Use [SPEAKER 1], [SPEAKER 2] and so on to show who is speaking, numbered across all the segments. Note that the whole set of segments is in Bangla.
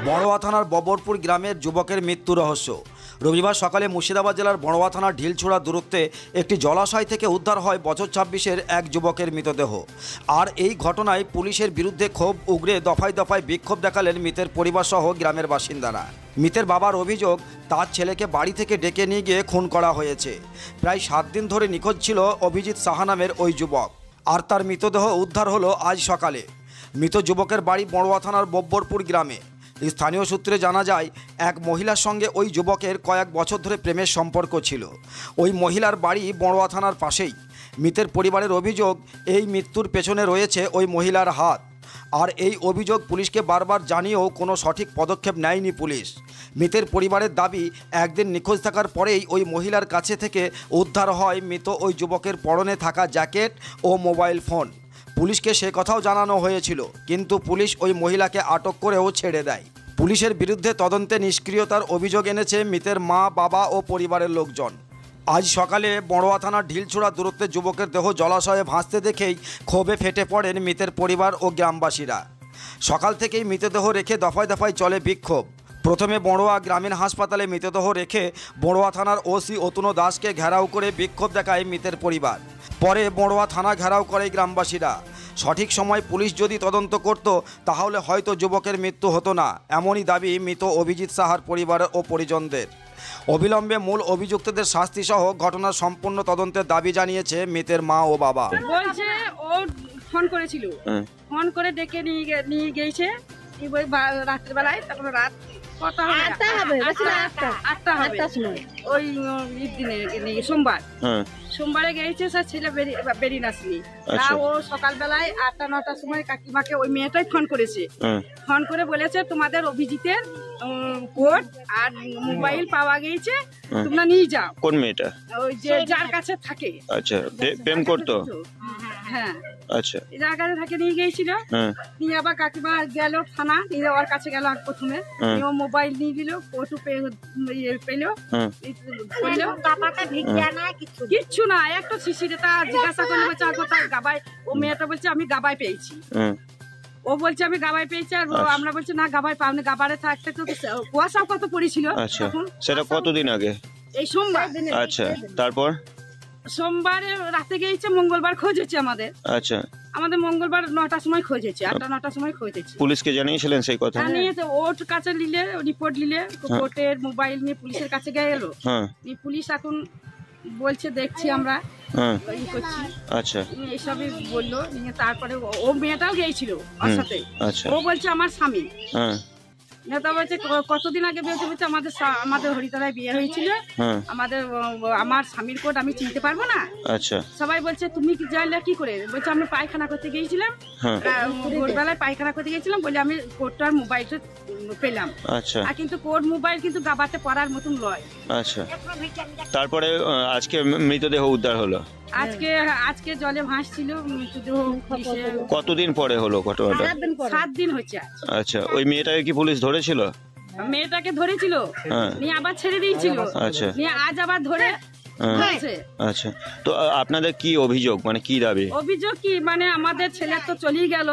[SPEAKER 1] বড়োয়া থানার ববরপুর গ্রামের যুবকের মৃত্যু রহস্য। রবিবার সকালে মুর্শিদাবাদ জেলার বড়োয়া থানার ঢিলছোড়া দূরত্বে একটি জলাশয় থেকে উদ্ধার হয় বছর 26-এর এক যুবকের মৃতদেহ। আর এই ঘটনায় পুলিশের বিরুদ্ধে ক্ষোভ উগরে দফায় দফায় বিক্ষোভ দেখালেন মৃতের পরিবারসহ গ্রামের বাসিন্দারা। মৃতের বাবার অভিযোগ, তার ছেলেকে বাড়ি থেকে ডেকে নিয়ে গিয়ে খুন করা হয়েছে। প্রায় 7 দিন ধরে নিখোঁজ ছিল অভিজিৎ সাহা নামের ওই যুবক, আর তার মৃতদেহ উদ্ধার হলো আজ সকালে। মৃত যুবকের বাড়ি বড়োয়া থানার বব্বরপুর গ্রামে। স্থানীয় সূত্রে জানা যায়, এক মহিলার সঙ্গে ওই যুবকের কয়েক বছর ধরে প্রেমের সম্পর্ক ছিল। ওই মহিলার বাড়ি বড়োয়া থানার পাশেই। মৃতের পরিবারের অভিযোগ, এই মৃত্যুর পেছনে রয়েছে ওই মহিলার হাত। আর এই অভিযোগ পুলিশকে বারবার জানিয়েও কোনো সঠিক পদক্ষেপ নেয়নি পুলিশ। মৃতের পরিবারের দাবি, একদিন নিখোঁজ থাকার পরেই ওই মহিলার কাছে থেকে উদ্ধার হয় মৃত ওই যুবকের পরনে থাকা জ্যাকেট ও মোবাইল ফোন। পুলিশকে সে কথাও জানানো হয়েছিল, কিন্তু পুলিশ ওই মহিলাকে আটক করেও ছেড়ে দেয়। পুলিশের বিরুদ্ধে তদন্তে নিষ্ক্রিয়তার অভিযোগ এনেছে মৃতের মা, বাবা ও পরিবারের লোকজন। আজ সকালে বড়োয়া থানার ঢিলছোড়া দূরত্বে যুবকের দেহ জলাশয়ে ভাসতে দেখেই ক্ষোভে ফেটে পড়েন মৃতের পরিবার ও গ্রামবাসীরা। সকাল থেকেই মৃতদেহ রেখে দফায় দফায় চলে বিক্ষোভ। প্রথমে বড়োয়া গ্রামীণ হাসপাতালে মৃতদেহ রেখে বড়োয়া থানার ওসি অতুনো দাসকে ঘেরাও করে বিক্ষোভ দেখায় মৃতের পরিবার। পরে বড়োয়া থানা ঘেরাও করে গ্রামবাসীরা। সঠিক সময় পুলিশ যদি তদন্ত করত, তাহলে হয়তো যুবকের মৃত্যু হতো না, এমনই দাবি মৃত অভিজিৎ সাহার পরিবার ও পরিজনদের। অবিলম্বে মূল অভিযুক্তদের শাস্তি সহ ঘটনার সম্পূর্ণ তদন্তের দাবি জানিয়েছে মৃতের মা ও বাবা।
[SPEAKER 2] বলছে ও ফোন করেছিল, ফোন করে ডেকে নিয়ে গিয়েছে রাতের বেলায়। তখন রাত কত হবে? 8টা হবে ওই দিনে, সোমবার। সোমবারে গিয়েছে, স্যার ছেলে বেরিয়ে আসেনি। তা ও সকালবেলায় 8টা-9টার সময় কাকিমাকে ওই মেয়েটাই ফোন করেছে। ফোন করে বলেছে, তোমাদের অভিজিতের কোড আর মোবাইল পাওয়া গিয়েছে, তোমরা নিয়ে যাও।
[SPEAKER 3] কোন মেয়েটা?
[SPEAKER 2] ওই যে যার কাছে থাকে।
[SPEAKER 3] আচ্ছা, প্রেম করতো?
[SPEAKER 2] হ্যাঁ,
[SPEAKER 3] আচ্ছা।
[SPEAKER 2] যার কাছে থাকে নিয়ে গিয়েছিল। নিয়ে আবার কাকিমা গেল থানা, নিয়ে ওর কাছে গেল প্রথমে। ও মোবাইল নিয়ে দিল, ফটো পেলো, কিচ্ছু না, একটা শিশিরে তা জিজ্ঞাসা করলে বলছে কোথায় গাবাই। ও মেয়েটা বলছে আমি গাবাই পেয়েছি। ও বলছে আমি গাবাই পেয়েছি, আর আমরা বলছি না গাবাই পাওনি। গাবারে থাকতে তো কুয়াশাও কত পড়েছিল।
[SPEAKER 3] সেটা কতদিন আগে?
[SPEAKER 2] এই সোমবার।
[SPEAKER 3] আচ্ছা, তারপর
[SPEAKER 2] সোমবারে রাতে গিয়েছে, মঙ্গলবার খোঁজ হচ্ছে আমাদের।
[SPEAKER 3] আচ্ছা,
[SPEAKER 2] আমাদের মঙ্গলবার 9টার সময় খোঁজ হচ্ছে, 8টা-9টার সময় খোঁজ হচ্ছে।
[SPEAKER 3] পুলিশকে জানিয়েছিলেন সেই কথা?
[SPEAKER 2] জানিয়েছে, ওর কাছে নিলে রিপোর্ট নিলে, কোর্টের মোবাইল নিয়ে পুলিশের কাছে গেল। পুলিশ এখন বলছে দেখছি আমরা করছি।
[SPEAKER 3] আচ্ছা,
[SPEAKER 2] এইসবই বললো। তারপরে ও মেয়েটাও গিয়েছিল ওর সাথে। ও বলছে আমার স্বামী। নেতা বলছে কতদিন আগে বিয়ে হয়েছে? আমাদের হরিতলায় বিয়ে হয়েছিল। আমার স্বামীর কোড আমি চিনতে পারবো না।
[SPEAKER 3] আচ্ছা,
[SPEAKER 2] সবাই বলছে তুমি কি জানলে কি করে? বলছে আমি পায়খানা করতে গিয়েছিলাম, ভোরবেলায় পায়খানা করতে গিয়েছিলাম বলে আমি কোডটার মোবাইলটা পেলাম।
[SPEAKER 3] আচ্ছা,
[SPEAKER 2] আর কিন্তু কোড মোবাইল কিন্তু গাবাতে পড়ার মতন লয়।
[SPEAKER 3] আচ্ছা, তারপরে আজকে মৃতদেহ উদ্ধার হলো।
[SPEAKER 2] আজকে জলে ভাসছিল মৃতদেহ।
[SPEAKER 3] কতদিন পরে হলো ঘটনাটা?
[SPEAKER 2] 7 দিন হচ্ছে।
[SPEAKER 3] আচ্ছা, ওই মেয়েটাকে কি পুলিশ ধরেছিল?
[SPEAKER 2] মেয়েটাকে ধরেছিল, নিয়ে আবার ছেড়ে দিয়েছিল।
[SPEAKER 3] আচ্ছা,
[SPEAKER 2] নিয়ে আজ আবার ধরে।
[SPEAKER 3] আচ্ছা, তো আপনাদের কি অভিযোগ, মানে কি দাবি?
[SPEAKER 2] অভিযোগ কি মানে আমাদের ছেলে তো চলেই গেল,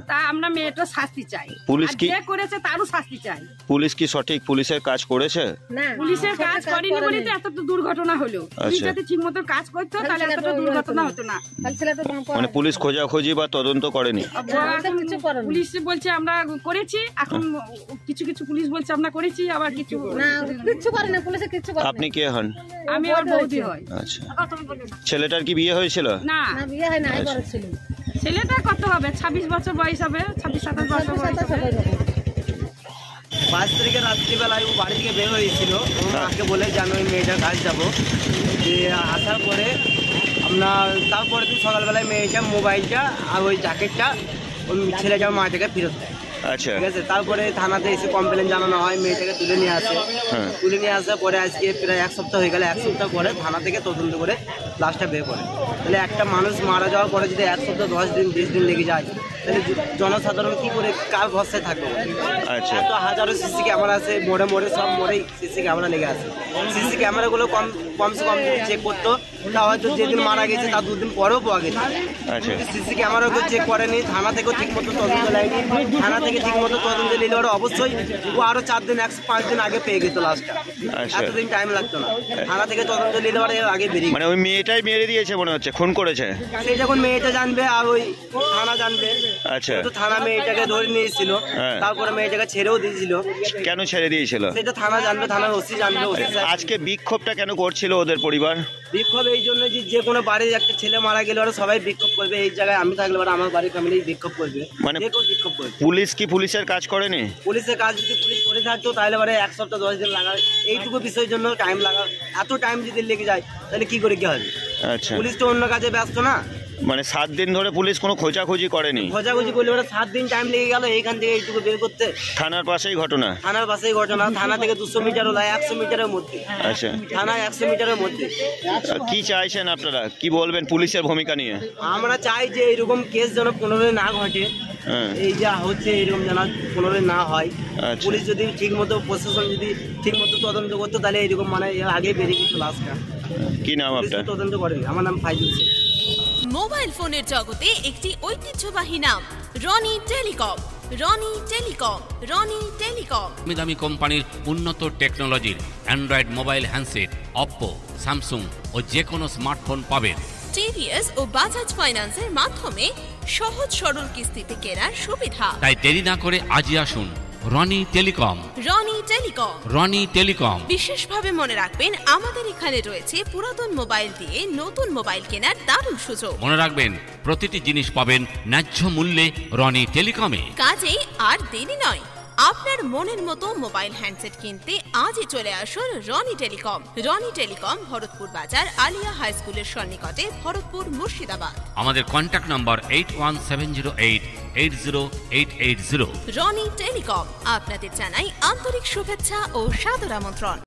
[SPEAKER 2] তা আমরা মেয়েটার শাস্তি চাই।
[SPEAKER 3] পুলিশ কি
[SPEAKER 2] করেছে তারও শাস্তি চাই।
[SPEAKER 3] পুলিশ কি সঠিক পুলিশের কাজ করেছে?
[SPEAKER 2] পুলিশের কাজ করেনি বলে তো এত দুর্ঘটনা হলো। পুলিশ যদি ঠিক মতো কাজ করতো তাহলে এতটা দুর্ঘটনা হতো না।
[SPEAKER 3] মানে পুলিশ খোঁজাখুঁজি বা তদন্ত করেনি?
[SPEAKER 2] পুলিশ বলছে আমরা করেছি, এখন কিছু কিছু পুলিশ বলছে আমরা করেছি, আবার কিছু করেনি। পুলিশে কিছু করেনি।
[SPEAKER 3] আপনি কে হন?
[SPEAKER 2] আমি ওর বৌদি হই।
[SPEAKER 3] আচ্ছা, ছেলেটার কি বিয়ে হয়েছিল?
[SPEAKER 2] না, বিয়ে হয় না। ছেলেটা কত হবে? 26 বছর বয়স হবে, 26-27 বছর বয়স হবে।
[SPEAKER 4] 5 তারিখে রাত্রিবেলায় ও বাড়ি থেকে বের হয়েছিল। মাকে বলে যে আমি ওই মেয়েটার কাজ যাবো। আসার পরে তারপরে দিন সকালবেলায় মেয়েটা মোবাইলটা আর ওই জ্যাকেটটা ওই ছেলেটা মা থেকে ফেরত দেয়।
[SPEAKER 3] আচ্ছা,
[SPEAKER 4] ঠিক আছে। তারপরে থানাতে এসে কমপ্লেন জানানো হয়, মেয়েটাকে তুলে নিয়ে আসে। তুলে নিয়ে আসার পরে আজকে প্রায় 1 সপ্তাহ হয়ে গেল। 1 সপ্তাহ পরে থানা থেকে তদন্ত করে লাশটা বের করে। তাহলে একটা মানুষ মারা যাওয়ার পরে যদি 1 সপ্তাহ 10 দিন 20 দিন লেগে যায়, তাহলে জনসাধারণ কি করে কার ভরসায় থাকবে?
[SPEAKER 3] আচ্ছা
[SPEAKER 4] এত হাজারো সিসি ক্যামেরা আছে, মোড়ে মোড়ে সব মোড়েই সিসি ক্যামেরা লেগে আছে। সিসি ক্যামেরাগুলো কমসে কম চেক করতো, তা হয়তো যেদিন মারা গেছে তার 2 দিন পরেও পাওয়া গেছে।
[SPEAKER 3] আচ্ছা
[SPEAKER 4] সিসি ক্যামেরাগুলো চেক করেনি, থানা থেকেও ঠিক মতো তদন্ত নেয়নি। থানা থেকে ঠিক মতো তদন্ত নিলে ওরা অবশ্যই ও আরো 4 দিন 105 দিন আগে পেয়ে গেত লাশটা।
[SPEAKER 3] আচ্ছা।
[SPEAKER 4] এতদিন টাইম লাগতো না, থানা থেকে তদন্ত নিলে ওরা এর আগে বেরিয়ে।
[SPEAKER 3] মানে ওই মেয়েটাই মেরে দিয়েছে মনে হচ্ছে, খুন করেছে।
[SPEAKER 4] সেই যখন মেয়েটা জানবে আর ওই থানা জানবে।
[SPEAKER 3] আচ্ছা
[SPEAKER 4] তো থানা মেয়েটাকে ধরে নিয়েছিল,
[SPEAKER 3] হ্যাঁ।
[SPEAKER 4] তারপরে মেয়েটাকে ছেড়েও দিয়েছিল।
[SPEAKER 3] কেন ছেড়ে দিয়েছিল?
[SPEAKER 4] সেটা থানা জানবে, থানার ওসি জানবে। ওসি স্যার
[SPEAKER 3] আজকে বিক্ষোভটা কেন করছিল ওদের পরিবার?
[SPEAKER 4] বিক্ষোভ এই জন্য যে কোনো বাড়ির একটা ছেলে মারা গেলে ওরা সবাই বিক্ষোভ করবে। এই জায়গায় আমি থাকলে ওরা আমার বাড়ির ফ্যামিলি বিক্ষোভ করবে,
[SPEAKER 3] মানে
[SPEAKER 4] যে কেউ বিক্ষোভ করবে।
[SPEAKER 3] পুলিশ কি পুলিশের কাজ করেনি?
[SPEAKER 4] পুলিশের কাজ যদি পুলিশ করে থাকতো তাহলে এবারে 1 সপ্তাহ 10 দিন লাগা, এইটুকু বিষয়ের জন্য টাইম লাগা। এত টাইম যদি লেগে যায় তাহলে কি করে কি হবে?
[SPEAKER 3] আচ্ছা
[SPEAKER 4] পুলিশ তো অন্য কাজে ব্যস্ত না।
[SPEAKER 3] মানে 7 দিন ধরে পুলিশ কোনো খোঁজাখুঁজি করেনি?
[SPEAKER 4] খোঁজাখুঁজি করলে ওরা 7 দিন টাইম লেগে গেল এইখান থেকে এইটুকু বের করতে।
[SPEAKER 3] থানার পাশেই ঘটনা?
[SPEAKER 4] থানার পাশেই ঘটনা, থানা থেকে 200 মিটার হলো, 100 মিটারের মধ্যে।
[SPEAKER 3] আচ্ছা
[SPEAKER 4] থানা 100 মিটারের মধ্যে।
[SPEAKER 3] কি চাইছেন আপনারা, কি বলবেন পুলিশের ভূমিকা নিয়ে?
[SPEAKER 4] আমরা চাই যে এরকম কেস যেন পুনরায় না ঘটে।
[SPEAKER 3] হ্যাঁ
[SPEAKER 4] এই যা হচ্ছে এরকম যেন পুনরায় না হয়।
[SPEAKER 3] আচ্ছা।
[SPEAKER 4] পুলিশ যদি ঠিক মতো, প্রশাসন যদি ঠিক মতো তদন্ত করতো তাহলে এরকম মানে এর আগে বেরিয়ে গেছিল লাশটা।
[SPEAKER 3] কি নাম
[SPEAKER 4] পুলিশ
[SPEAKER 3] আপনার?
[SPEAKER 4] তো তদন্ত করেনি। আমার নাম ফাইজুল শেখ।
[SPEAKER 5] মোবাইল ফোনের জগতে একটি ঐতিহ্যবাহী নাম Roni telecom. Roni telecom, Roni telecom.
[SPEAKER 6] দামি কোম্পানির উন্নত টেকনোলজির android mobile handset Oppo, Samsung ও যে কোনো স্মার্টফোন পাবেন।
[SPEAKER 5] টিভিএস ও বাজাজ ফাইন্যান্সের মাধ্যমে সহজ সরল কিস্তিতে কেনার সুবিধা।
[SPEAKER 6] তাই দেরি না করে আজই আসুন Roni telecom.
[SPEAKER 5] Roni telecom,
[SPEAKER 6] Roni telecom.
[SPEAKER 5] বিশেষভাবে মনে রাখবেন আমাদের এখানে রয়েছে পুরাতন মোবাইল দিয়ে নতুন মোবাইল কেনার দারুণ সুযোগ।
[SPEAKER 6] মনে রাখবেন প্রতিটি জিনিস পাবেন ন্যায্য মূল্যে রনি টেলিকমে।
[SPEAKER 5] কাজেই আর দেরি নয়, আপনার মনের মতো মোবাইল হ্যান্ডসেট কিনতে আজই চলে আসুন রনি টেলিকম। রনি টেলিকম, ভরতপুর বাজার, আলিয়া হাই স্কুলের সন্নিকটে, ভরতপুর, মুর্শিদাবাদ।
[SPEAKER 6] আমাদের কন্ট্যাক্ট নম্বর 8170880880।
[SPEAKER 5] রনি টেলিকম আপনাদের জানাই আন্তরিক শুভেচ্ছা ও সাদর আমন্ত্রণ।